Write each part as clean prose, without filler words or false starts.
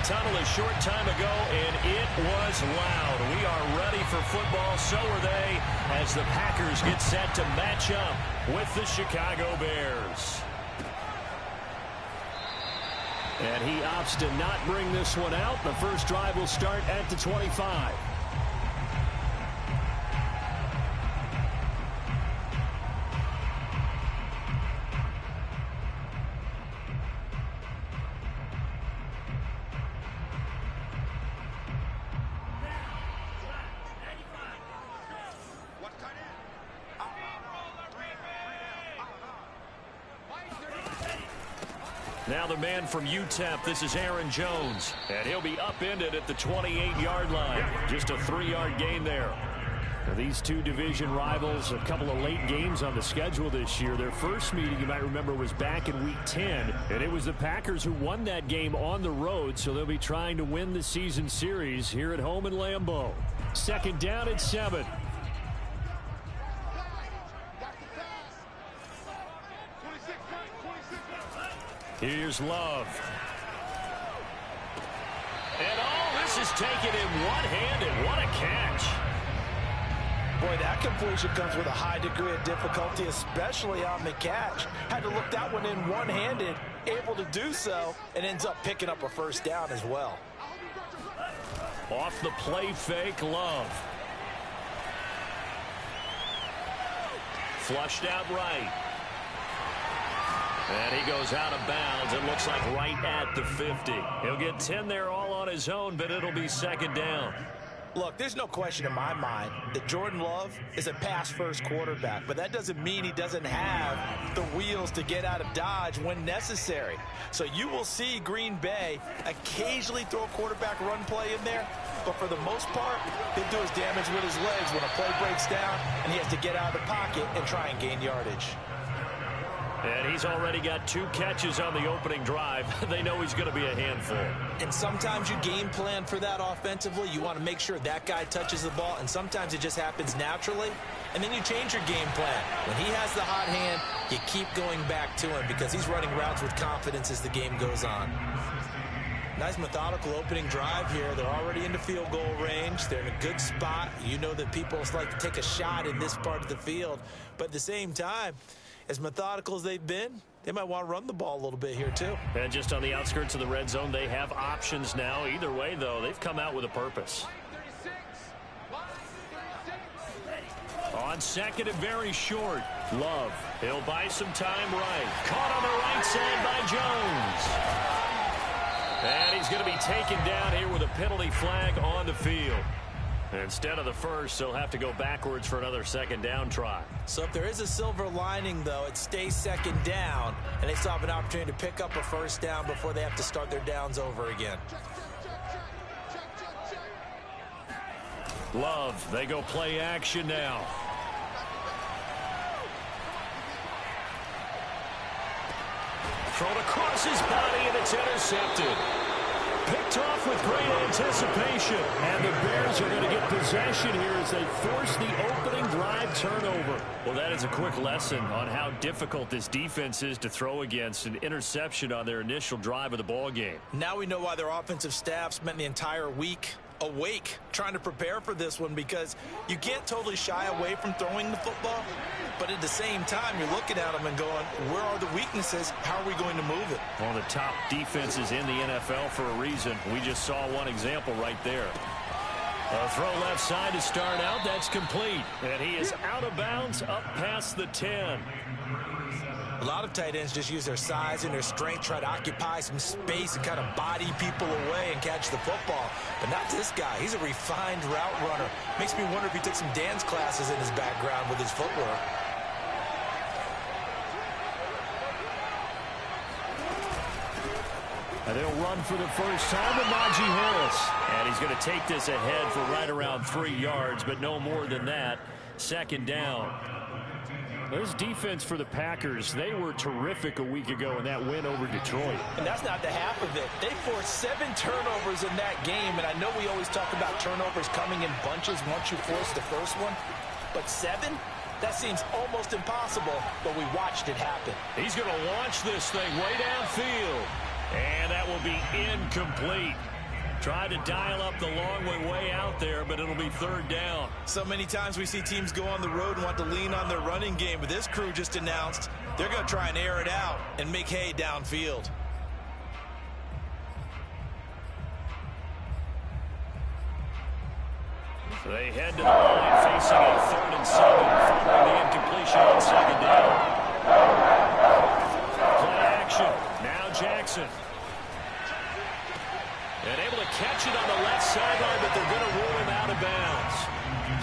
tunnel a short time ago, and it was loud. We are ready for football. So are they, as the Packers get set to match up with the Chicago Bears. And he opts to not bring this one out. The first drive will start at the 25. Now the man from UTEP, this is Aaron Jones, and he'll be upended at the 28-yard line. Just a 3-yard gain there. Now these two division rivals, a couple of late games on the schedule this year. Their first meeting, you might remember, was back in Week 10, and it was the Packers who won that game on the road, so they'll be trying to win the season series here at home in Lambeau. Second down at 7. Here's Love. And this is taken in one-handed. What a catch. Boy, that completion comes with a high degree of difficulty, especially on the catch. Had to look that one in one-handed, able to do so, and ends up picking up a first down as well. Off the play fake, Love. Flushed out right. And he goes out of bounds. It looks like right at the 50. He'll get 10 there all on his own, but it'll be second down. Look, there's no question in my mind that Jordan Love is a pass-first quarterback, but that doesn't mean he doesn't have the wheels to get out of Dodge when necessary. So you will see Green Bay occasionally throw a quarterback run play in there, but for the most part, he'll do his damage with his legs when a play breaks down and he has to get out of the pocket and try and gain yardage. And he's already got 2 catches on the opening drive. They know he's going to be a handful. And sometimes you game plan for that offensively. You want to make sure that guy touches the ball, and sometimes it just happens naturally. And then you change your game plan. When he has the hot hand, you keep going back to him because he's running routes with confidence as the game goes on. Nice methodical opening drive here. They're already into field goal range. They're in a good spot. You know that people like to take a shot in this part of the field. But at the same time, as methodical as they've been, they might want to run the ball a little bit here too. And just on the outskirts of the red zone, they have options now. Either way, though, they've come out with a purpose. On second and very short, Love. He'll buy some time right. Caught on the right side by Jones. And he's going to be taken down here with a penalty flag on the field. Instead of the first, they'll have to go backwards for another second down try. So if there is a silver lining, though, it stays second down, and they still have an opportunity to pick up a first down before they have to start their downs over again. Love, they go play action now. Thrown across his body, and it's intercepted. Picked off with great anticipation. And the Bears are going to get possession here as they force the opening drive turnover. Well, that is a quick lesson on how difficult this defense is to throw against. An interception on their initial drive of the ball game. Now we know why their offensive staff spent the entire week awake trying to prepare for this one, because you can't totally shy away from throwing the football, but at the same time you're looking at them and going, where are the weaknesses? How are we going to move it? One of the top defenses in the NFL for a reason. We just saw one example right there. A throw left side to start out. That's complete, and he is out of bounds up past the 10. A lot of tight ends just use their size and their strength, try to occupy some space and kind of body people away and catch the football. But not this guy. He's a refined route runner. Makes me wonder if he took some dance classes in his background with his footwork. And they'll run for the first time with Najee Harris. And he's going to take this ahead for right around 3 yards, but no more than that. Second down. This defense for the Packers, they were terrific a week ago in that win over Detroit. And that's not the half of it. They forced 7 turnovers in that game, and I know we always talk about turnovers coming in bunches once you force the first one, but 7? That seems almost impossible, but we watched it happen. He's going to launch this thing way downfield, and that will be incomplete. Tried to dial up the long way out there, but it'll be third down. So many times we see teams go on the road and want to lean on their running game, but this crew just announced they're going to try and air it out and make hay downfield. So they head to the line facing a 3rd and 7 following the incompletion on second down. Play action. Now Jackson. And able to catch it on the left sideline, but they're going to rule him out of bounds.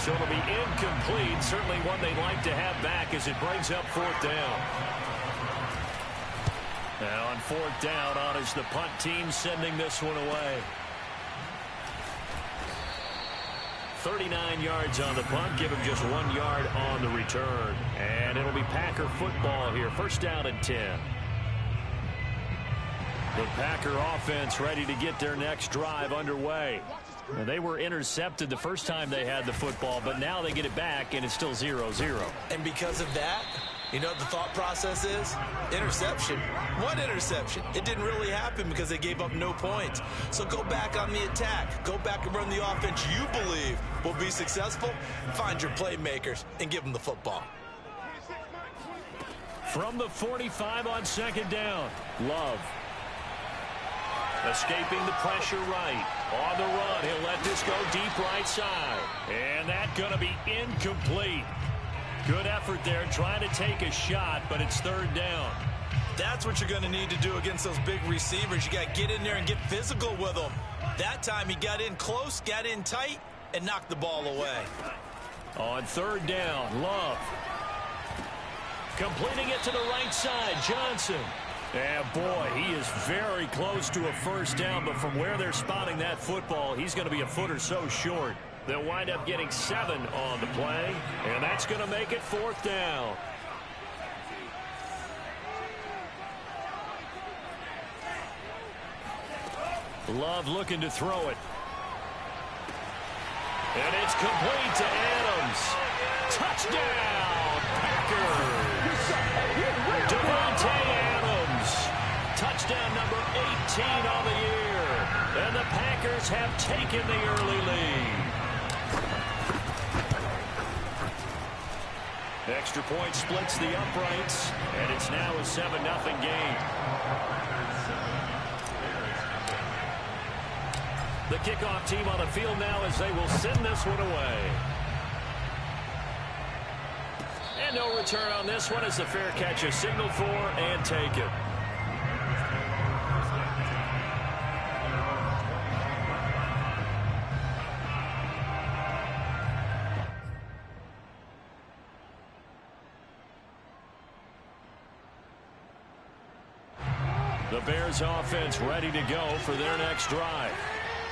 So it'll be incomplete. Certainly one they'd like to have back as it brings up 4th down. And on 4th down, on is the punt team sending this one away. 39 yards on the punt, give him just 1 yard on the return. And it'll be Packer football here. 1st down and 10. The Packer offense ready to get their next drive underway. And they were intercepted the first time they had the football, but now they get it back, and it's still 0-0. And because of that, you know what the thought process is? Interception. What interception? It didn't really happen because they gave up no points. So go back on the attack. Go back and run the offense you believe will be successful. Find your playmakers and give them the football. From the 45 on 2nd down, Love. Escaping the pressure right. On the run, he'll let this go deep right side. And that's going to be incomplete. Good effort there, trying to take a shot, but it's 3rd down. That's what you're going to need to do against those big receivers. You got to get in there and get physical with them. That time he got in close, got in tight, and knocked the ball away. On 3rd down, Love. Completing it to the right side, Johnson. And boy, he is very close to a 1st down, but from where they're spotting that football, he's going to be a foot or so short. They'll wind up getting 7 on the play, and that's going to make it 4th down. Love looking to throw it. And it's complete to Adams. Touchdown, Packers. Devontae Adams. Touchdown number 18 on the year. And the Packers have taken the early lead. Extra point splits the uprights, and it's now a 7-0 game. The kickoff team on the field now as they will send this one away. And no return on this one as the fair catch is signaled for and taken. The Bears offense ready to go for their next drive.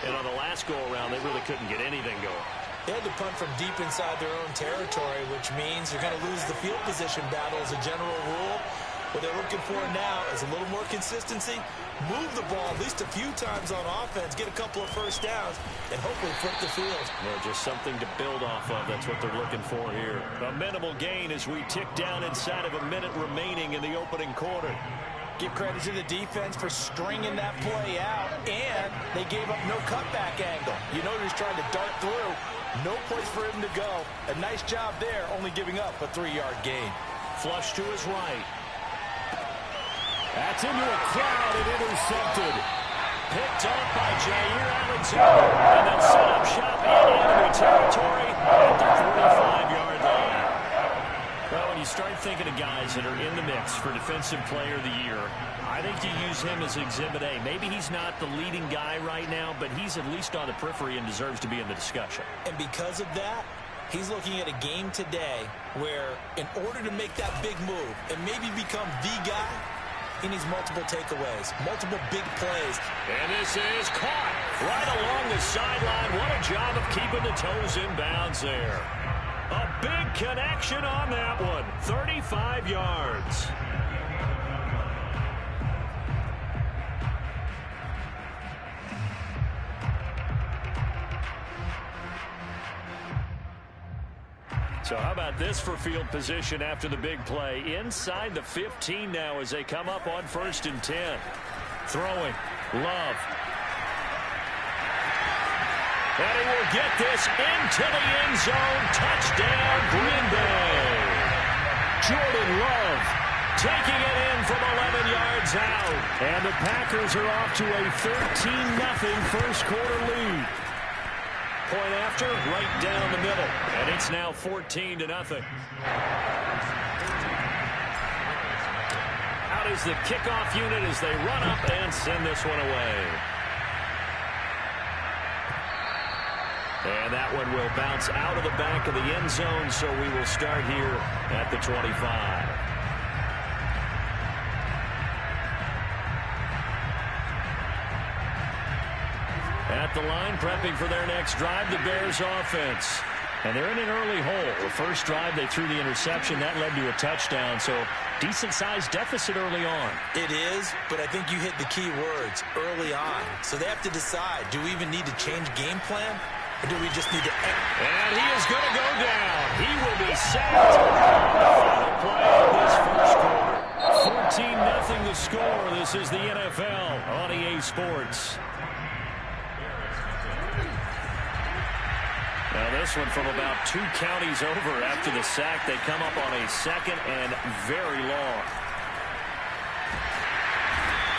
And on the last go-around, they really couldn't get anything going. They had to punt from deep inside their own territory, which means they're going to lose the field position battle as a general rule. What they're looking for now is a little more consistency, move the ball at least a few times on offense, get a couple of 1st downs, and hopefully flip the field. Well, just something to build off of. That's what they're looking for here. A minimal gain as we tick down inside of a minute remaining in the opening quarter. Give credit to the defense for stringing that play out, and they gave up no cutback angle. You know he's trying to dart through. No place for him to go. A nice job there, only giving up a 3-yard gain. Flush to his right. That's into a crowd and intercepted. Picked up by Jair Alexander, and then set up shop in enemy territory at the 45-yard line. Well, when you start thinking of guys that are in the mix for Defensive Player of the Year, I think you use him as Exhibit A. Maybe he's not the leading guy right now, but he's at least on the periphery and deserves to be in the discussion. And because of that, he's looking at a game today where in order to make that big move and maybe become the guy, he needs multiple takeaways, multiple big plays. And this is caught right along the sideline. What a job of keeping the toes in bounds there. A big connection on that one. 35 yards. So how about this for field position after the big play? Inside the 15 now as they come up on 1st and 10. Throwing. Love. And he will get this into the end zone. Touchdown, Green Bay. Jordan Love taking it in from 11 yards out. And the Packers are off to a 13-0 first quarter lead. Point after, right down the middle. And it's now 14-0. Out is the kickoff unit as they run up and send this one away. And that one will bounce out of the back of the end zone, so we will start here at the 25. At the line, prepping for their next drive, the Bears offense. And they're in an early hole. The first drive, they threw the interception. That led to a touchdown, so decent-sized deficit early on. It is, but I think you hit the key words, early on. So they have to decide, do we even need to change game plan? Or do we just need to... And he is going to go down. He will be sacked. Final play of this first quarter. 14-0 the score. This is the NFL on EA Sports. Now this one from about 2 counties over after the sack. They come up on a second and very long.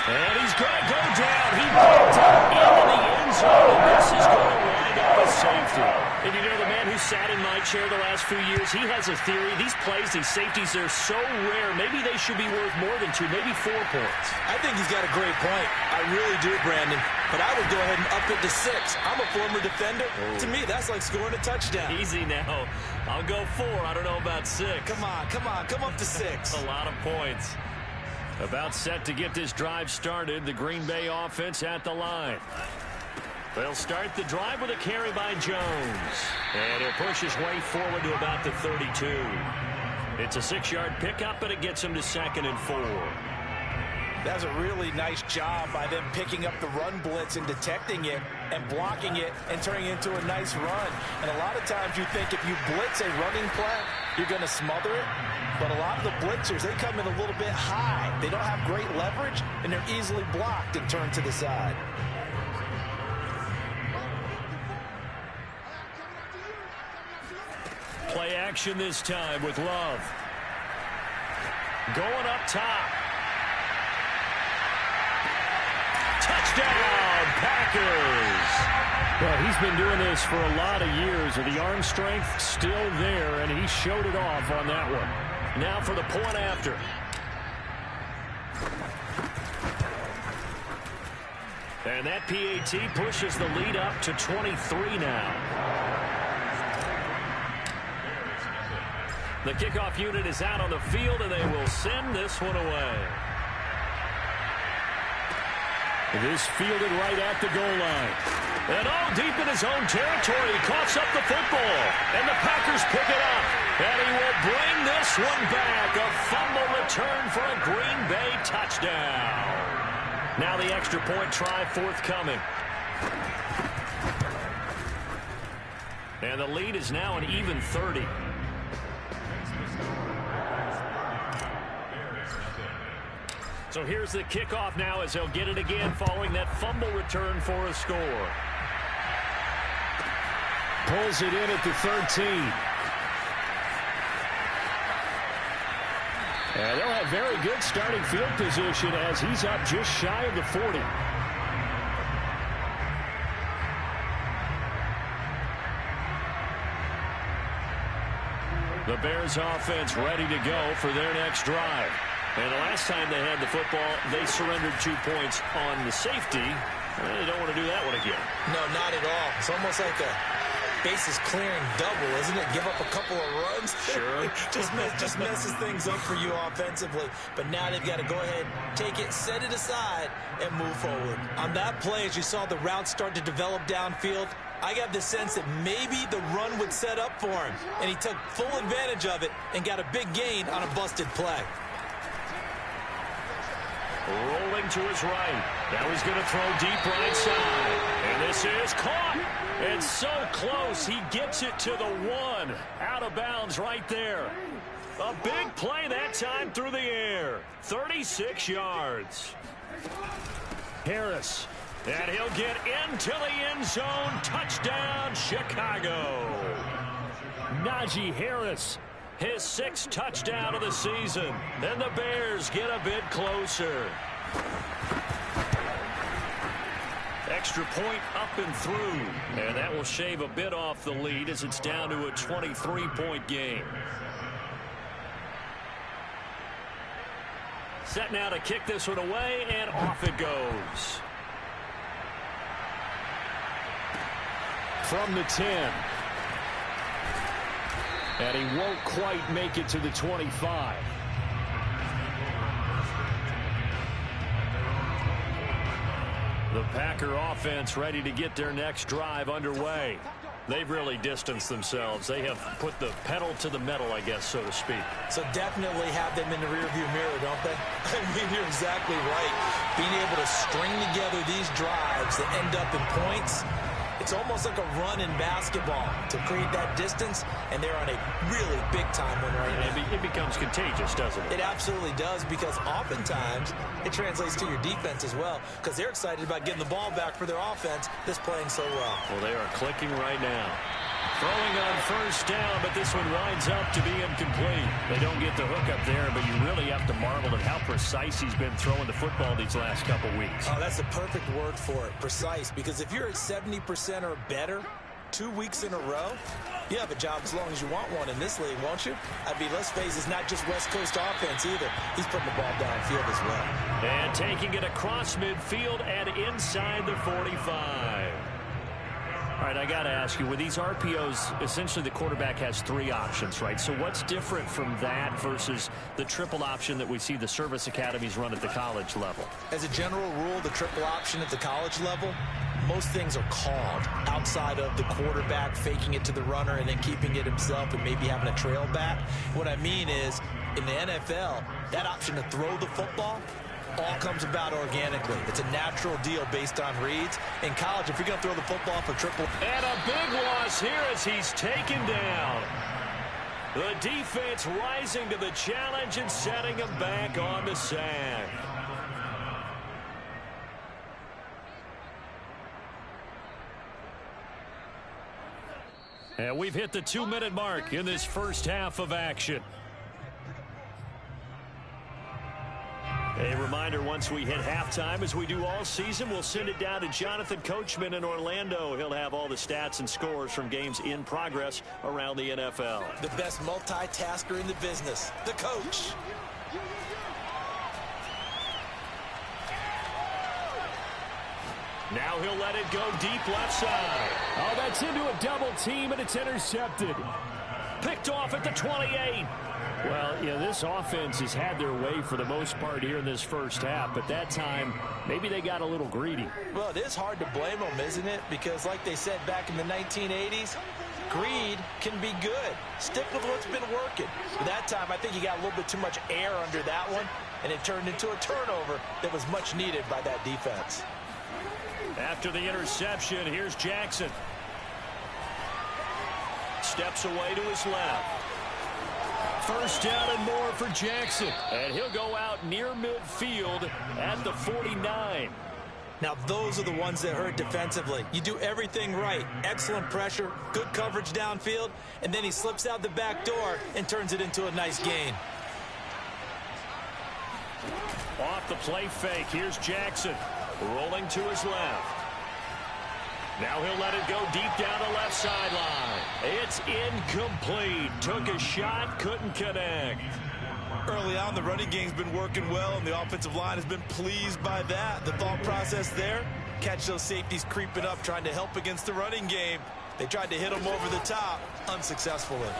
And he's going to go down. He backed up into the end zone, and this is going to wind up a safety. And you know, the man who sat in my chair the last few years, he has a theory. These plays, these safeties, they're so rare. Maybe they should be worth more than 2, maybe 4 points. I think he's got a great point. I really do, Brandon. But I would go ahead and up it to 6. I'm a former defender. To me, that's like scoring a touchdown. Easy now. I'll go 4. I don't know about 6. Come on. Come up to 6. A lot of points. About set to get this drive started. The Green Bay offense at the line. They'll start the drive with a carry by Jones. And he'll push his way forward to about the 32. It's a 6-yard pickup, but it gets him to 2nd and 4. That's a really nice job by them picking up the run blitz and detecting it and blocking it and turning it into a nice run. And a lot of times you think if you blitz a running play, you're going to smother it. But a lot of the blitzers, they come in a little bit high. They don't have great leverage, and they're easily blocked and turned to the side. Play action this time with Love. Going up top. Touchdown, Packers! Well, he's been doing this for a lot of years, and the arm strength still there, and he showed it off on that one. Now for the point after. And that PAT pushes the lead up to 23 now. The kickoff unit is out on the field, and they will send this one away. It is fielded right at the goal line. And all deep in his own territory, he coughs up the football. And the Packers pick it up. And he will bring this one back. A fumble return for a Green Bay touchdown. Now the extra point try forthcoming. And the lead is now an even 30. So here's the kickoff now as they'll get it again following that fumble return for a score. Pulls it in at the 13. And they'll have very good starting field position as he's up just shy of the 40. The Bears offense ready to go for their next drive. And the last time they had the football, they surrendered 2 points on the safety. They don't want to do that one again. No, not at all. It's almost like a bases clearing double, isn't it? Give up a couple of runs. Sure. just messes things up for you offensively. But now they've got to go ahead, take it, set it aside, and move forward. On that play, as you saw the route start to develop downfield, I got the sense that maybe the run would set up for him. And he took full advantage of it and got a big gain on a busted play. Rolling to his right. Now he's going to throw deep right side. And this is caught. It's so close. He gets it to the 1. Out of bounds right there. A big play that time through the air. 36 yards. Harris And he'll get into the end zone. Touchdown, Chicago. Najee Harris, his 6th touchdown of the season. And the Bears get a bit closer. Extra point up and through. And that will shave a bit off the lead as it's down to a 23-point game. Set now to kick this one away, and off it goes. From the 10. And he won't quite make it to the 25. The Packer offense ready to get their next drive underway. They've really distanced themselves. They have put the pedal to the metal, I guess, so to speak. So definitely have them in the rearview mirror, don't they? I mean, you're exactly right. Being able to string together these drives that end up in points, it's almost like a run in basketball to create that distance, and they're on a really big-time one right now. It becomes contagious, doesn't it? It absolutely does, because oftentimes it translates to your defense as well, because they're excited about getting the ball back for their offense that's playing so well. Well, they are clicking right now. Throwing on first down, but this one winds up to be incomplete. They don't get the hook up there, but you really have to marvel at how precise he's been throwing the football these last couple weeks. Oh, that's the perfect word for it, precise, because if you're at 70% or better 2 weeks in a row, you have a job as long as you want one in this league, won't you? I mean, let's face it, it's not just West Coast offense either. He's putting the ball downfield as well. And taking it across midfield and inside the 45. All right, I got to ask you, with these RPOs, essentially the quarterback has 3 options, right? So what's different from that versus the triple option that we see the service academies run at the college level? As a general rule, the triple option at the college level, most things are called outside of the quarterback faking it to the runner and then keeping it himself and maybe having a trail back. What I mean is, in the NFL, that option to throw the football all comes about organically. It's a natural deal based on reads. In college, if you're going to throw the football for triple. And a big loss here as he's taken down. The defense rising to the challenge and setting him back on the sack. And we've hit the 2-minute mark in this first half of action. A reminder, once we hit halftime, as we do all season, we'll send it down to Jonathan Coachman in Orlando. He'll have all the stats and scores from games in progress around the NFL. The best multitasker in the business, the coach. Now he'll let it go deep left side. Oh, that's into a double team, and it's intercepted. Picked off at the 28. Well, yeah, this offense has had their way for the most part here in this first half, but that time, maybe they got a little greedy. Well, it is hard to blame them, isn't it? Because like they said back in the 1980s, greed can be good. Stick with what's been working. But that time, I think you got a little bit too much air under that one, and it turned into a turnover that was much needed by that defense. After the interception, here's Jackson. Steps away to his left. First down and more for Jackson. And he'll go out near midfield at the 49. Now, those are the ones that hurt defensively. You do everything right. Excellent pressure, good coverage downfield, and then he slips out the back door and turns it into a nice gain. Off the play fake, here's Jackson. Rolling to his left. Now he'll let it go deep down the left sideline. It's incomplete. Took a shot, couldn't connect. Early on, the running game's been working well, and the offensive line has been pleased by that. The thought process there, catch those safeties creeping up, trying to help against the running game. They tried to hit him over the top, unsuccessfully.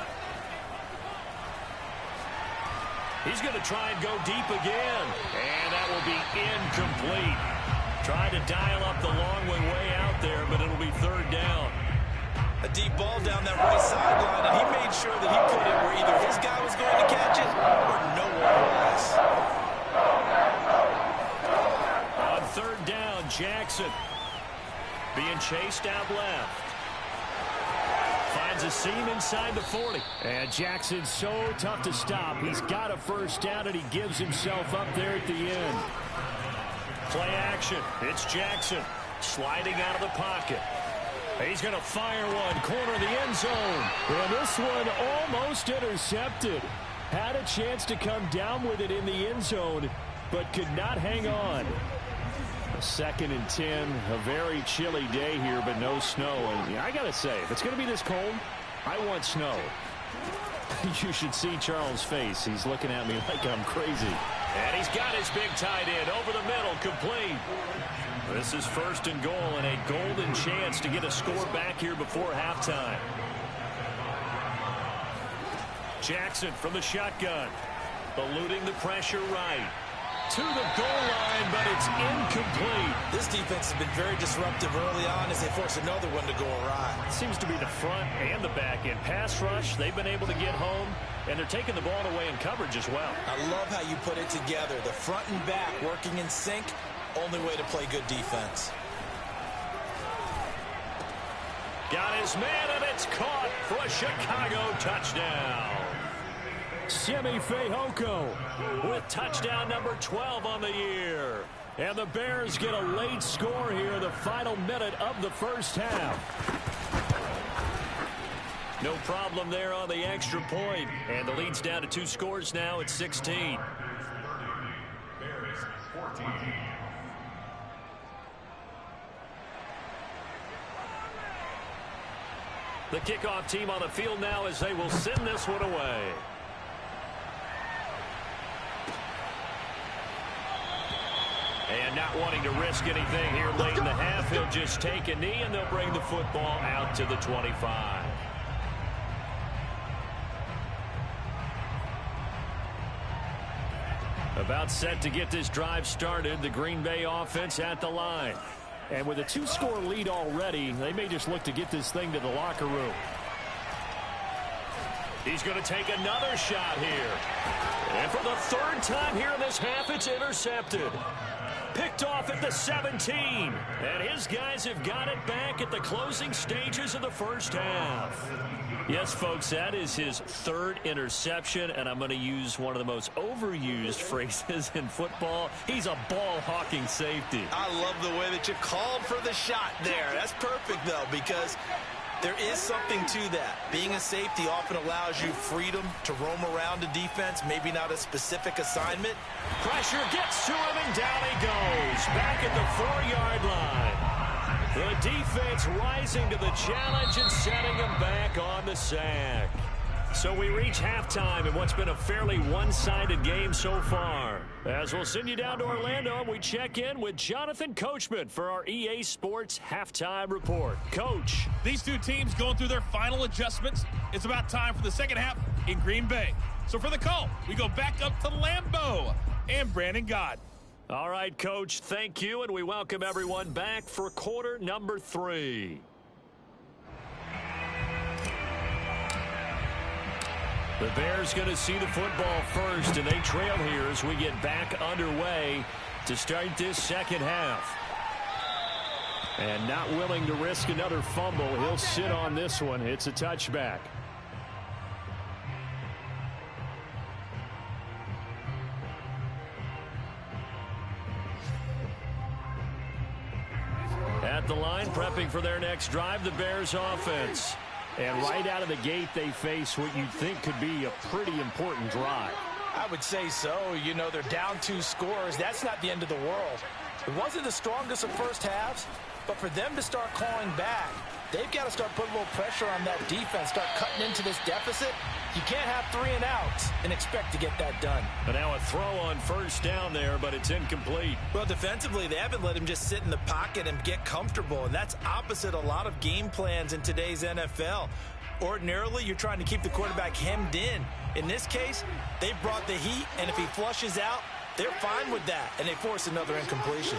He's going to try and go deep again. And that will be incomplete. Trying to dial up the long way out there, but it'll be third down. A deep ball down that right sideline, and he made sure that he put it where either his guy was going to catch it or no one was. On third down, Jackson being chased out left. Finds a seam inside the 40. And Jackson's so tough to stop. He's got a first down, and he gives himself up there at the end. Play action. It's Jackson. Sliding out of the pocket. He's going to fire one, corner of the end zone. And this one almost intercepted. Had a chance to come down with it in the end zone, but could not hang on. A 2nd and 10, a very chilly day here, but no snow. And I got to say, if it's going to be this cold, I want snow. You should see Charles' face. He's looking at me like I'm crazy. And he's got his big tight end over the middle, complete. This is 1st and goal and a golden chance to get a score back here before halftime. Jackson from the shotgun. Eluding the pressure right. To the goal line, but it's incomplete. This defense has been very disruptive early on as they force another one to go awry. Seems to be the front and the back end. Pass rush, they've been able to get home, and they're taking the ball away in coverage as well. I love how you put it together. The front and back working in sync. Only way to play good defense. Got his man, and it's caught for a Chicago touchdown. Simi Fehoko with touchdown number 12 on the year. And the Bears get a late score here in the final minute of the first half. No problem there on the extra point. And the lead's down to 2 scores now at 16. Bears 14. The kickoff team on the field now as they will send this one away. And not wanting to risk anything here late in the half, he'll just take a knee and they'll bring the football out to the 25. About set to get this drive started, the Green Bay offense at the line. And with a 2-score lead already, they may just look to get this thing to the locker room. He's going to take another shot here. And for the 3rd time here in this half, it's intercepted. Picked off at the 17. And his guys have got it back at the closing stages of the first half. Yes, folks, that is his 3rd interception, and I'm going to use one of the most overused phrases in football. He's a ball-hawking safety. I love the way that you called for the shot there. That's perfect, though, because there is something to that. Being a safety often allows you freedom to roam around a defense, maybe not a specific assignment. Pressure gets to him, and down he goes. Back at the 4-yard line. The defense rising to the challenge and setting him back on the sack. So we reach halftime in what's been a fairly one-sided game so far. As we'll send you down to Orlando, we check in with Jonathan Coachman for our EA Sports Halftime Report. Coach. These two teams going through their final adjustments. It's about time for the second half in Green Bay. So for the call, we go back up to Lambeau and Brandon Gott. All right, Coach, thank you, and we welcome everyone back for quarter number 3. The Bears going to see the football first, and they trail here as we get back underway to start this second half. And not willing to risk another fumble, he'll sit on this one. It's a touchback. At the line, prepping for their next drive, the Bears offense. And right out of the gate, they face what you'd think could be a pretty important drive. I would say so. You know, they're down 2 scores. That's not the end of the world. It wasn't the strongest of first halves, but for them to start clawing back, they've got to start putting a little pressure on that defense, start cutting into this deficit. You can't have 3 and outs and expect to get that done. But now a throw on first down there, but it's incomplete. Well, defensively, they haven't let him just sit in the pocket and get comfortable, and that's opposite a lot of game plans in today's NFL. Ordinarily, you're trying to keep the quarterback hemmed in. In this case, they brought the heat, and if he flushes out, they're fine with that, and they force another incompletion.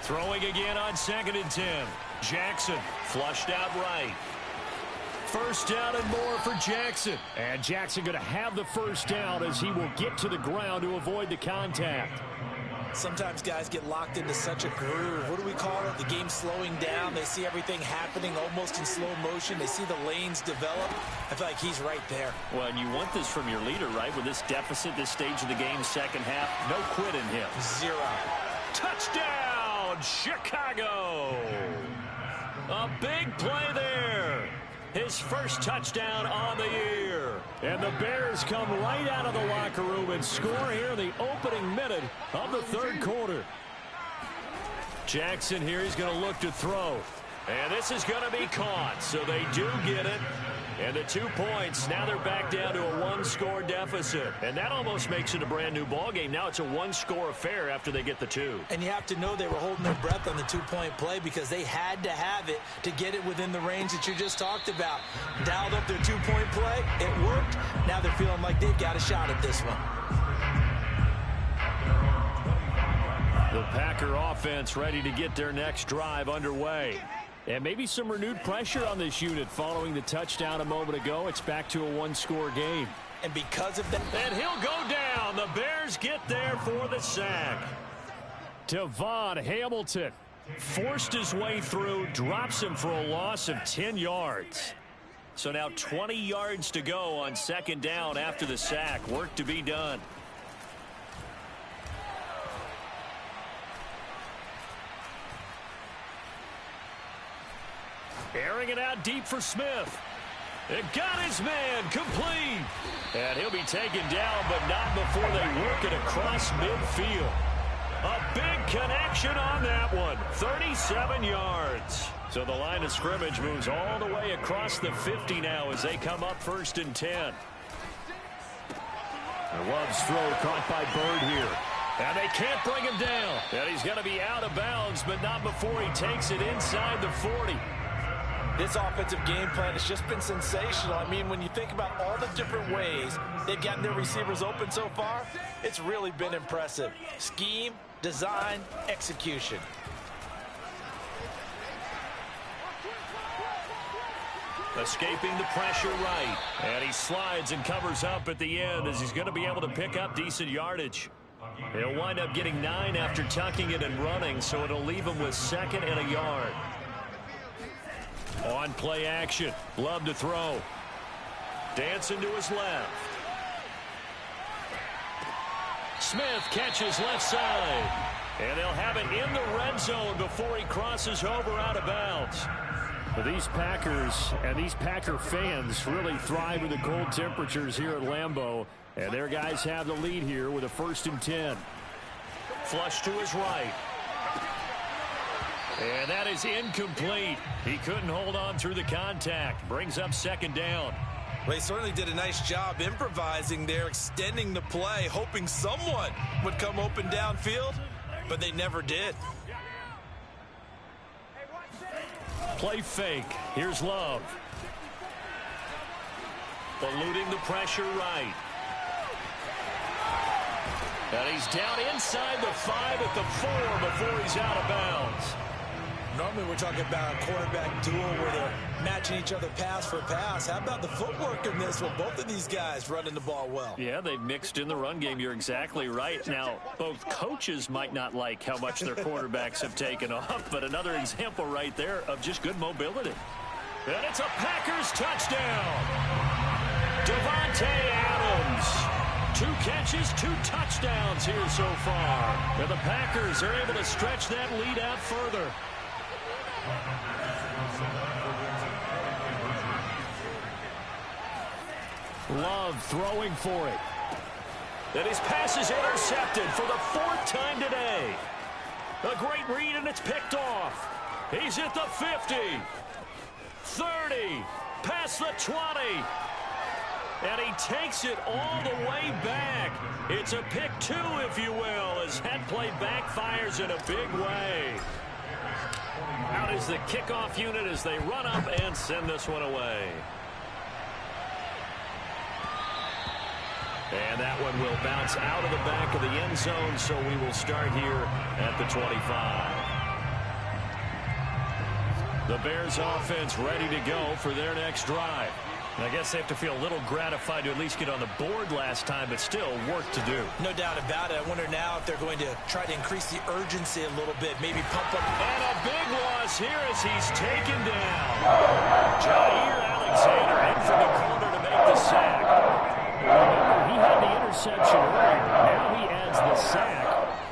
Throwing again on 2nd and 10. Jackson flushed out right. First down and more for Jackson. And Jackson going to have the first down as he will get to the ground to avoid the contact. Sometimes guys get locked into such a groove. What do we call it? The game's slowing down. They see everything happening almost in slow motion. They see the lanes develop. I feel like he's right there. Well, and you want this from your leader, right? With this deficit, this stage of the game, second half, no quit in him. 0. Touchdown, Chicago. A big play there. His first touchdown on the year. And the Bears come right out of the locker room and score here in the opening minute of the third quarter. Jackson here, he's going to look to throw. And this is going to be caught, so they do get it. And the 2 points, now they're back down to a one-score deficit. And that almost makes it a brand-new ball game. Now it's a one-score affair after they get the 2. And you have to know they were holding their breath on the 2-point play because they had to have it to get it within the range that you just talked about. Dialed up their 2-point play. It worked. Now they're feeling like they've got a shot at this one. The Packer offense ready to get their next drive underway. And maybe some renewed pressure on this unit following the touchdown a moment ago. It's back to a one-score game. And because of that... And he'll go down. The Bears get there for the sack. Devon Hamilton forced his way through, drops him for a loss of 10 yards. So now 20 yards to go on second down after the sack. Work to be done. Airing it out deep for Smith. It got his man complete. And he'll be taken down, but not before they work it across midfield. A big connection on that one. 37 yards. So the line of scrimmage moves all the way across the 50 now as they come up 1st and 10. Love's throw caught by Bird here. And they can't bring him down. And he's going to be out of bounds, but not before he takes it inside the 40. This offensive game plan has just been sensational. I mean, when you think about all the different ways they've gotten their receivers open so far, it's really been impressive. Scheme, design, execution. Escaping the pressure right. And he slides and covers up at the end as he's going to be able to pick up decent yardage. He'll wind up getting 9 after tucking it and running, so it'll leave him with 2nd and a yard. On play action. Love to throw. Dancing to his left. Smith catches left side. And they'll have it in the red zone before he crosses over out of bounds. But these Packers and these Packer fans really thrive in the cold temperatures here at Lambeau. And their guys have the lead here with a 1st and 10. Flush to his right. And that is incomplete. He couldn't hold on through the contact. Brings up 2nd down. Well, he certainly did a nice job improvising there, extending the play, hoping someone would come open downfield, but they never did. Play fake. Here's Love. Eluding the pressure right. And he's down inside the 5 at the 4 before he's out of bounds. Normally we're talking about a quarterback duel where they're matching each other pass for pass. How about the footwork in this one? Both of these guys running the ball well. Yeah, they've mixed in the run game. You're exactly right. Now, both coaches might not like how much their quarterbacks have taken off, but another example right there of just good mobility. And it's a Packers touchdown. Devontae Adams. 2 catches, 2 touchdowns here so far. And the Packers are able to stretch that lead out further. Love throwing for it. And his pass is intercepted for the 4th time today. A great read, and it's picked off. He's at the 50, 30, past the 20. And he takes it all the way back. It's a pick 2, if you will, as that play backfires in a big way. Out is the kickoff unit as they run up and send this one away. And that one will bounce out of the back of the end zone, so we will start here at the 25. The Bears offense ready to go for their next drive. And I guess they have to feel a little gratified to at least get on the board last time, but still work to do. No doubt about it. I wonder now if they're going to try to increase the urgency a little bit, maybe pump up. And a big loss here as he's taken down. Jair Alexander in for the corner to make the sack. Remember, he had the interception earlier. Now he adds the sack.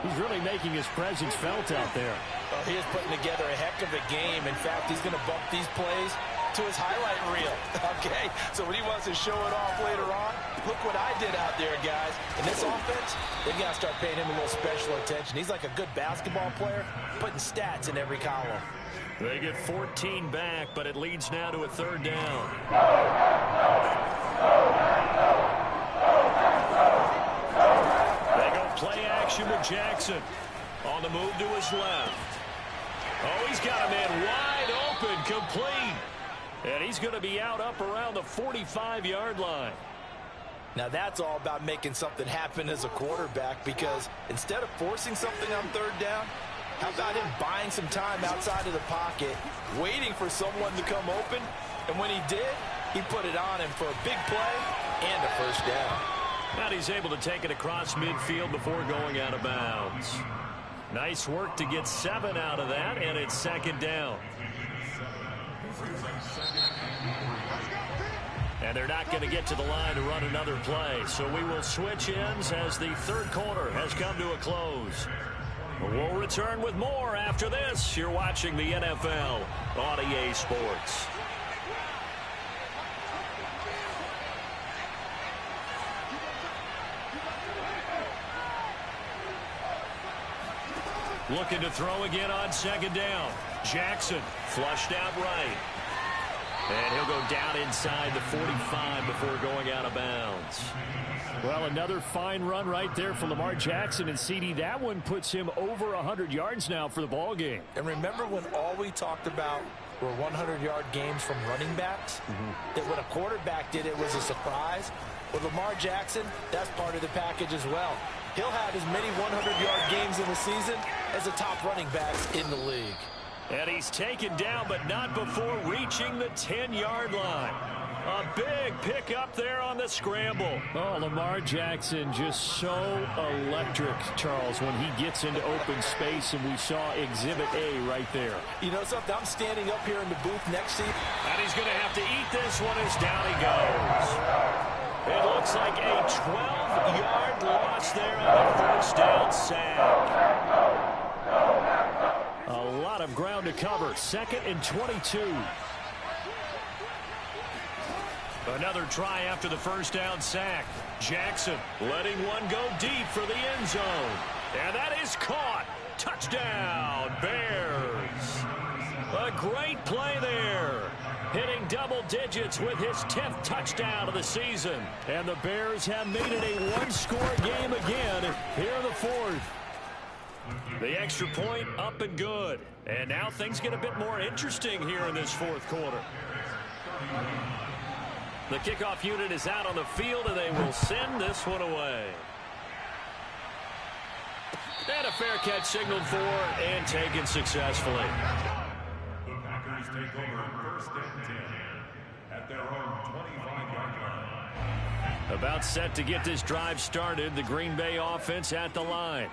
He's really making his presence felt out there. Well, he is putting together a heck of a game. In fact, he's going to bump these plays to his highlight reel, okay? So when he wants to show it off later on, look what I did out there, guys. In this offense, they've got to start paying him a little special attention. He's like a good basketball player, putting stats in every column. They get 14 back, but it leads now to a third down. They go play action with Jackson. On the move to his left. Oh, he's got a man wide open, complete. And he's going to be out up around the 45-yard line. Now that's all about making something happen as a quarterback, because instead of forcing something on third down, how about him buying some time outside of the pocket, waiting for someone to come open, and when he did, he put it on him for a big play and a first down. And he's able to take it across midfield before going out of bounds. Nice work to get 7 out of that, and it's second down. And they're not going to get to the line to run another play, so we will switch ends as the third quarter has come to a close. We'll return with more after this. You're watching the NFL on EA Sports. Looking to throw again on second down. Jackson flushed out right. And he'll go down inside the 45 before going out of bounds. Well, another fine run right there for Lamar Jackson, and CD, that one puts him over 100 yards now for the ball game. And remember when all we talked about were 100-yard games from running backs? That when a quarterback did it was a surprise? With Lamar Jackson, that's part of the package as well. He'll have as many 100-yard games in the season as the top running backs in the league. And he's taken down, but not before reaching the 10-yard line. A big pick up there on the scramble. Oh, Lamar Jackson just so electric, Charles, when he gets into open space, and we saw Exhibit A right there. You know something? I'm standing up here in the booth next to you. And he's going to have to eat this one as down he goes. It looks like a 12-yard loss there on the first down sack. A lot of ground to cover. 2nd and 22. Another try after the first down sack. Jackson letting one go deep for the end zone. And that is caught. Touchdown, Bears. A great play there. Hitting double digits with his 10th touchdown of the season. And the Bears have made it a one-score game again here in the fourth. The extra point up and good. And now things get a bit more interesting here in this fourth quarter. The kickoff unit is out on the field, and they will send this one away. And a fair catch signaled for and taken successfully. The Packers take over 1st and 10 at their own 25-yard line. About set to get this drive started, the Green Bay offense at the line.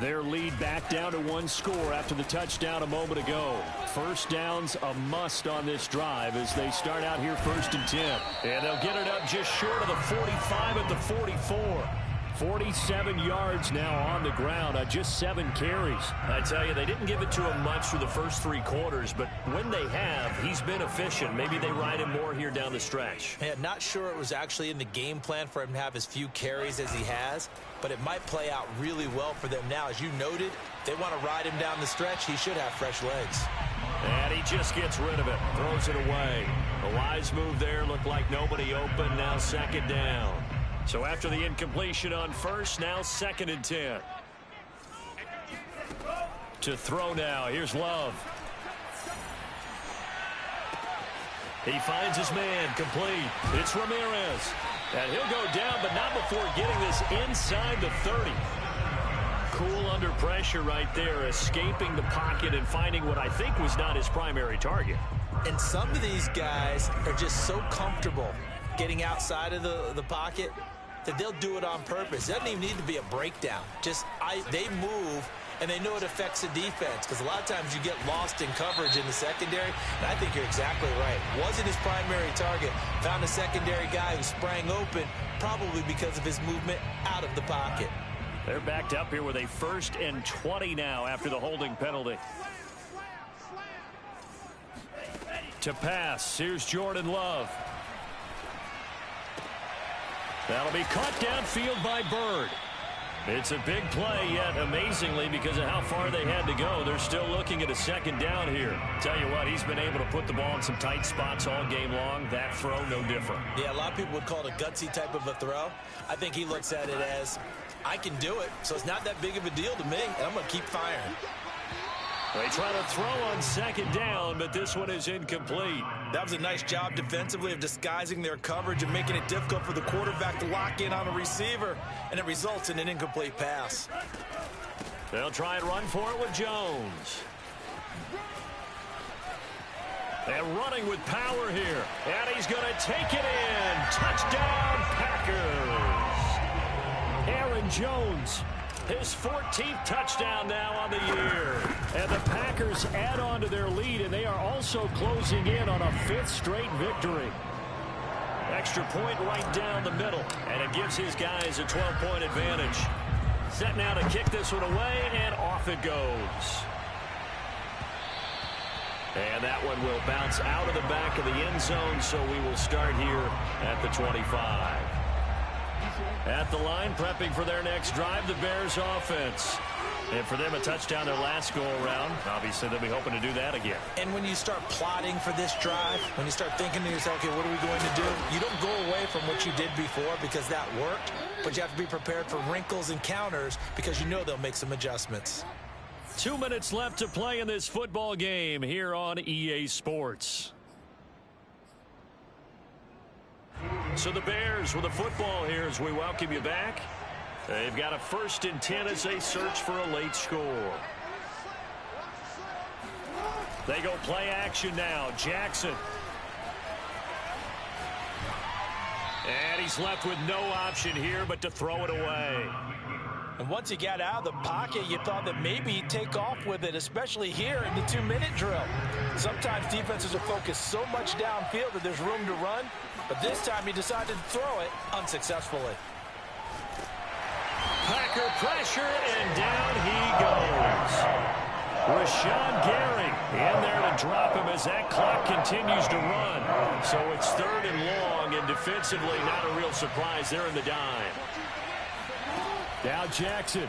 Their lead back down to one score after the touchdown a moment ago. First down's a must on this drive as they start out here 1st and 10. And they'll get it up just short of the 45 at the 44. 47 yards now on the ground on just 7 carries. I tell you, they didn't give it to him much through the first 3 quarters, but when they have, he's been efficient. Maybe they ride him more here down the stretch. Yeah, not sure it was actually in the game plan for him to have as few carries as he has, but it might play out really well for them now. As you noted, they want to ride him down the stretch. He should have fresh legs. And he just gets rid of it, throws it away. A wise move there, looked like nobody open, now 2nd down. So after the incompletion on first, now 2nd and 10. To throw now, here's Love. He finds his man, complete. It's Ramirez. And he'll go down, but not before getting this inside the 30. Cool under pressure right there, escaping the pocket and finding what I think was not his primary target. And some of these guys are just so comfortable getting outside of the pocket that they'll do it on purpose. It doesn't even need to be a breakdown. They move, and they know it affects the defense, because a lot of times you get lost in coverage in the secondary, and I think you're exactly right. Wasn't his primary target. Found a secondary guy who sprang open, probably because of his movement out of the pocket. They're backed up here with a 1st and 20 now after the holding penalty. To pass, here's Jordan Love. That'll be caught downfield by Bird. It's a big play, yet amazingly, because of how far they had to go, they're still looking at a 2nd down here. Tell you what, he's been able to put the ball in some tight spots all game long. That throw, no different. Yeah, a lot of people would call it a gutsy type of a throw. I think he looks at it as, I can do it, so it's not that big of a deal to me, and I'm going to keep firing. They try to throw on 2nd down, but this one is incomplete. That was a nice job defensively of disguising their coverage and making it difficult for the quarterback to lock in on a receiver, and it results in an incomplete pass. They'll try and run for it with Jones. And running with power here, and he's going to take it in. Touchdown, Packers. Aaron Jones. His 14th touchdown now on the year. And the Packers add on to their lead, and they are also closing in on a 5th straight victory. Extra point right down the middle, and it gives his guys a 12-point advantage. Set now to kick this one away, and off it goes. And that one will bounce out of the back of the end zone, so we will start here at the 25. At the line, prepping for their next drive, the Bears offense. And for them, a touchdown their last go-around. Obviously, they'll be hoping to do that again. And when you start plotting for this drive, when you start thinking to yourself, okay, what are we going to do? You don't go away from what you did before because that worked, but you have to be prepared for wrinkles and counters because you know they'll make some adjustments. 2 minutes left to play in this football game here on EA Sports. So the Bears with the football here as we welcome you back. They've got a 1st and 10 as they search for a late score. They go play action now. Jackson. And he's left with no option here but to throw it away. And once he got out of the pocket, you thought that maybe he'd take off with it, especially here in the 2-minute drill. Sometimes defenses are focused so much downfield that there's room to run, but this time he decided to throw it unsuccessfully. Packer pressure, and down he goes. Rashawn Gary in there to drop him as that clock continues to run. So it's 3rd and long, and defensively not a real surprise there in the dime. Now Jackson.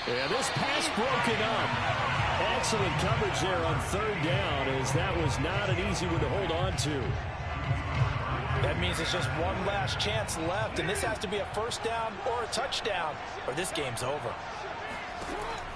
And this pass broken up. Excellent coverage there on 3rd down, as that was not an easy one to hold on to. That means it's just one last chance left, and this has to be a 1st down or a touchdown, or this game's over.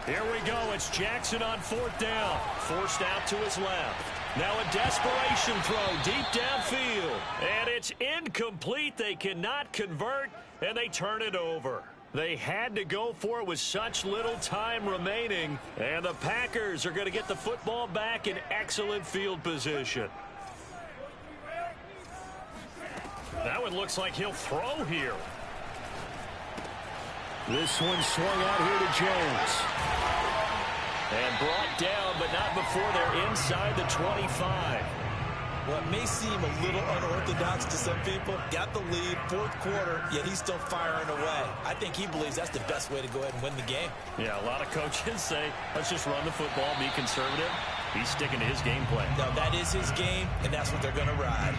Here we go. It's Jackson on 4th down. Forced out to his left. Now a desperation throw deep downfield. And it's incomplete. They cannot convert, and they turn it over. They had to go for it with such little time remaining. And the Packers are going to get the football back in excellent field position. That one looks like he'll throw here. This one swung out here to Jones. And brought down, but not before they're inside the 25. Well, it may seem a little unorthodox to some people. Got the lead, 4th quarter, yet he's still firing away. I think he believes that's the best way to go ahead and win the game. Yeah, a lot of coaches say, let's just run the football, be conservative. He's sticking to his game plan. Now, that is his game, and that's what they're going to ride.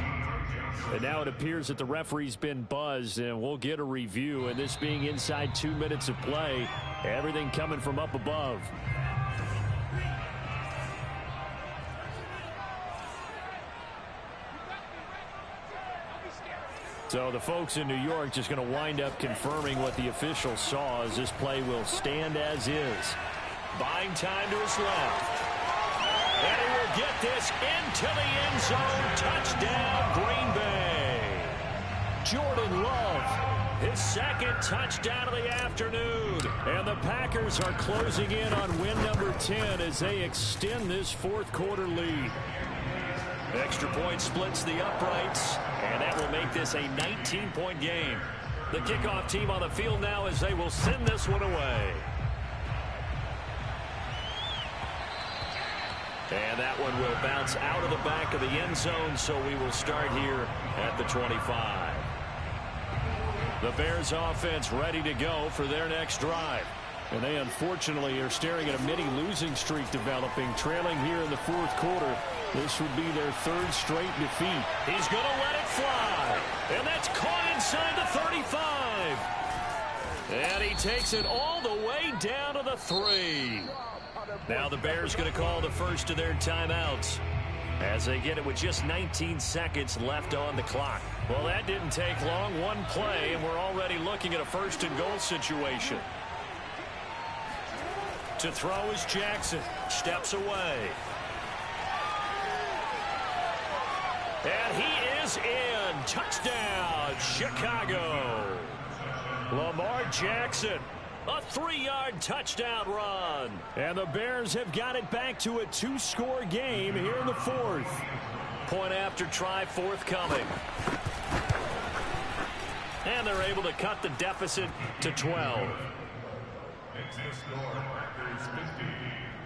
And now it appears that the referee's been buzzed, and we'll get a review. And this being inside 2 minutes of play, everything coming from up above. So the folks in New York just going to wind up confirming what the official saw, as this play will stand as is. Buying time to his left. And he will get this into the end zone. Touchdown, Green Bay. Jordan Love, his 2nd touchdown of the afternoon. And the Packers are closing in on win number 10 as they extend this 4th quarter lead. Extra point splits the uprights, and that will make this a 19-point game. The kickoff team on the field now as they will send this one away. And that one will bounce out of the back of the end zone, so we will start here at the 25. The Bears offense ready to go for their next drive. And they unfortunately are staring at a mini losing streak developing, trailing here in the fourth quarter. This would be their third straight defeat. He's going to let it fly. And that's caught inside the 35. And he takes it all the way down to the 3. Now the Bears going to call the first of their timeouts as they get it with just 19 seconds left on the clock. Well, that didn't take long. One play, and we're already looking at a first and goal situation. To throw is Jackson. Steps away. And he is in. Touchdown, Chicago. Lamar Jackson. A 3-yard touchdown run. And the Bears have got it back to a 2-score game here in the fourth. Point after try forthcoming. And they're able to cut the deficit to 12.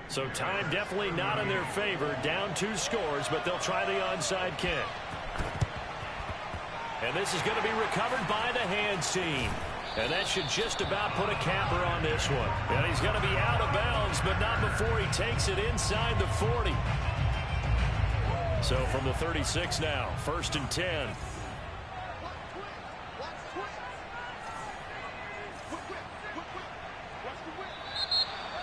So time definitely not in their favor. Down 2 scores, but they'll try the onside kick. And this is going to be recovered by the hands team. And that should just about put a capper on this one. And he's going to be out of bounds, but not before he takes it inside the 40. So from the 36 now, 1st and 10.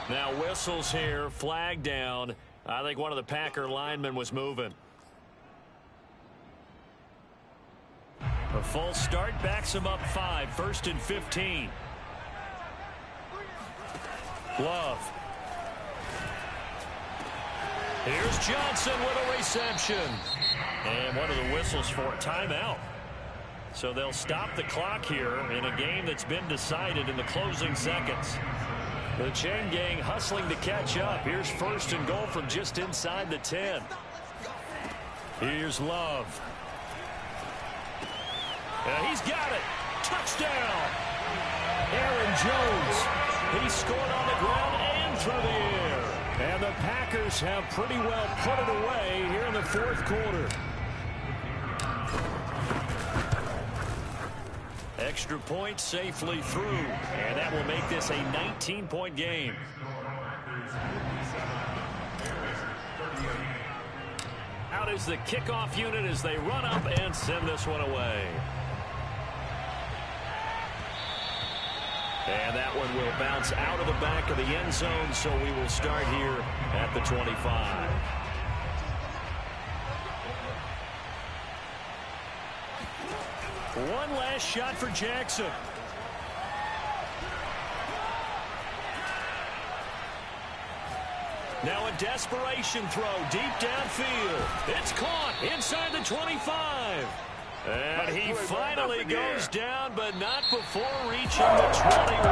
Now whistles here, flag down. I think one of the Packer linemen was moving. A full start backs him up 5, 1st and 15. Love. Here's Johnson with a reception. And one of the whistles for a timeout. So they'll stop the clock here in a game that's been decided in the closing seconds. The chain gang hustling to catch up. Here's 1st and goal from just inside the 10. Here's Love. He's got it. Touchdown. Aaron Jones. He scored on the ground and through the air. And the Packers have pretty well put it away here in the fourth quarter. Extra point safely through. And that will make this a 19-point game. Out is the kickoff unit as they run up and send this one away. And that one will bounce out of the back of the end zone, so we will start here at the 25. One last shot for Jackson. Now a desperation throw deep downfield. It's caught inside the 25. And he finally goes down, but not before reaching the 21.